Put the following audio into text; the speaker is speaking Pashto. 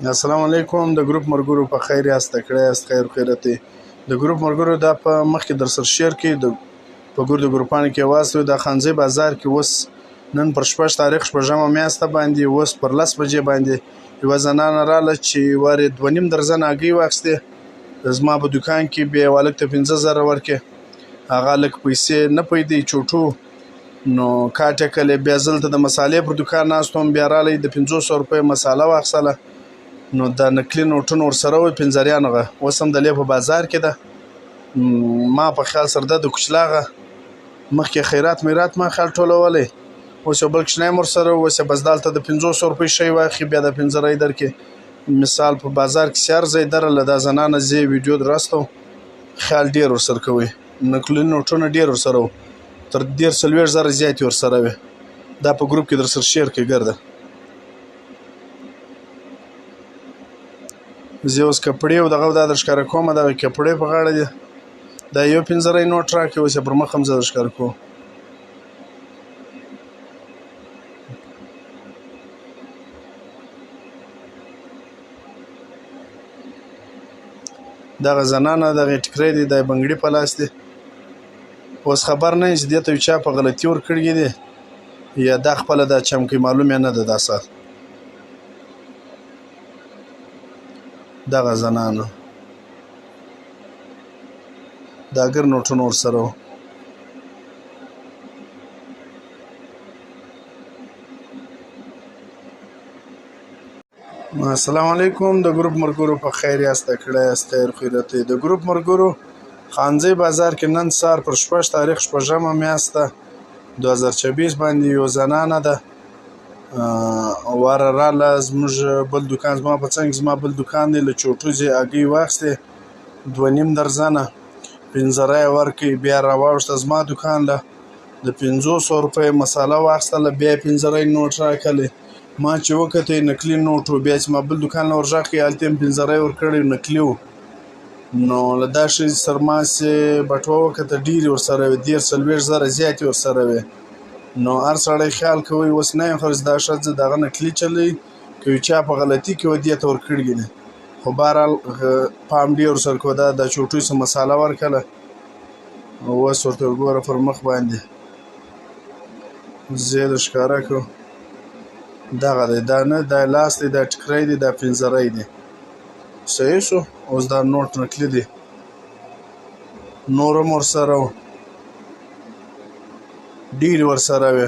السلام علیکم د ګروپ مرګرو په خیر یاست کړه یاست خیر خیرت د ګروپ مرګرو دا په مخکې در سره شیر کې د په ګور د ګروپانو کې واسو د خانزي بازار کې وس نن پر 8 تاریخ شپږمه میاشته باندې وس پر 10 بجې باندې یو زنانه رااله چې واره 2.5 درزن اگې واخسته زما په دکان کې به والک ته 15000 ورکه هغه لک پیسې نه پیدې چوټو نو کاټه کله بیا زلته د مصالې پر دکان ناستم بیا رالی د 500 روپۍ مصاله واخسله نو دا نکلي نوټونه ورسره وي پنځریانغه اوس هم د لې په بازار کې ده ما په خیال سره د کوچلاغه مخکې خیرات میرات ما خیال ټولولی اوس یو بل کښنی ورسره اوس بس دالته د 500 روپۍ شی واخلي بیا د 15 درکې مثال په بازار کې سیار ځای درله دا زنانه زی ویډیو درستو خیال ډیر ورسره کوي نکلي نوټونه ډیر ورسره تر 1.5 زیات ورسره وي دا په ګروپ کې در سره شیر کې ګرځه زه اوس کپړې او دغه د ښکار کوم دا کپړې په غاړه دي دا یو 15 نوټ راکې اوس پر مخ هم زه ښکار کوم دغه زنانه دغه ټکرې دي د بنګړي په لاس دي اوس خبر نه چې دې ته چا په غلطي ور کړی دي یا د خپل د چمکي معلومه نه ده داسه دغه زنانه دا ګر نوټونه ورسره السلام علیکم د ګروپ مرګرو په خیر یاست کړه یاست خیر خیرت د ګروپ مرګرو خانزي بازار کې نن سار پر 8 تاریخ شپږمه میاشته 2024 باندې یو زنانه ده واره راله زموږ بل دکان زما په څنګ زما بل دکان دی له چوټوزې اګۍ واخیستې 2.5 درزنه 15 ورکړې بیا راواوښته زما دکان له د 500 روپۍ مساله واخیستله بیا 15 نوټ راکړلی ما چې وکتې نکلي نوټ و بیا چې ما بل دکان له ورغږ کړې هلته یې 15 ورکړی نکلي و نو له دا شي سره ما چې بټوه وکته ډېرې ورسره وې 1.4 زیاتې ورسره وې نو هر سړی خیال کوي اوس نه یم خرڅ دا ښځه دغه نکلي چلی که یو چا په غلطي کې و دې ته ورکړي دي خو بهرحال پام ډېر ورسره کوه دا چوټوی څه مساله ورکړله اوس ورته وګوره پر مخ باندې زه یې د ښکاره کړو دغه دی دا نه دا لاس دی دا ټکری دی دا 15 دی صحیح شو اوس دا نوټ نکلي دی نور هم ورسره و ډېر ورسره وې